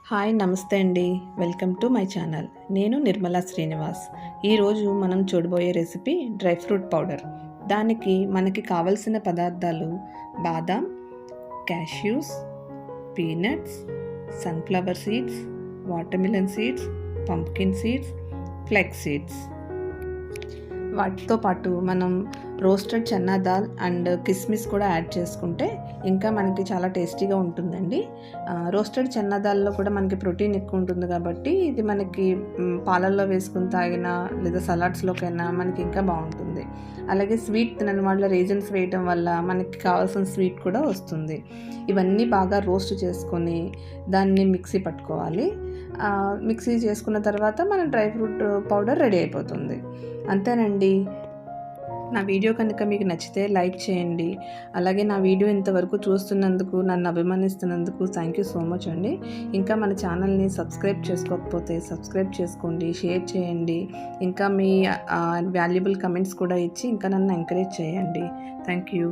Hi నమస్తే అండి. Welcome to my channel. నేను నిర్మలా శ్రీనివాస్. ఈరోజు మనం చూడబోయే రెసిపీ డ్రై ఫ్రూట్ పౌడర్. దానికి మనకి కావలసిన పదార్థాలు బాదాం, cashews, peanuts, sunflower seeds, watermelon seeds, pumpkin seeds, flex seeds. వాటితో పాటు మనం రోస్టెడ్ చన్నా దాల్ అండ్ కిస్మిస్ కూడా యాడ్ చేసుకుంటే ఇంకా మనకి చాలా టేస్టీగా ఉంటుందండి. రోస్టెడ్ చన్నా దాల్లో కూడా మనకి ప్రోటీన్ ఎక్కువ ఉంటుంది కాబట్టి ఇది మనకి పాలల్లో వేసుకుని తాగినా లేదా సలాడ్స్లోకైనా మనకి ఇంకా బాగుంటుంది. అలాగే స్వీట్ తినని వాళ్ళ రేజన్స్ వేయటం వల్ల మనకి కావాల్సిన స్వీట్ కూడా వస్తుంది. ఇవన్నీ బాగా రోస్ట్ చేసుకొని దాన్ని మిక్సీ పట్టుకోవాలి. మిక్సీ చేసుకున్న తర్వాత మన డ్రై ఫ్రూట్ పౌడర్ రెడీ అయిపోతుంది. అంతేనండి. నా వీడియో కనుక మీకు నచ్చితే లైక్ చేయండి. అలాగే నా వీడియో ఇంతవరకు చూస్తున్నందుకు, నన్ను అభిమానిస్తున్నందుకు థ్యాంక్ యూ సో మచ్ అండి. ఇంకా మన ఛానల్ని సబ్స్క్రైబ్ చేసుకోకపోతే సబ్స్క్రైబ్ చేసుకోండి, షేర్ చేయండి. ఇంకా మీ వాల్యుబుల్ కమెంట్స్ కూడా ఇచ్చి ఇంకా నన్ను ఎంకరేజ్ చేయండి. Thank you.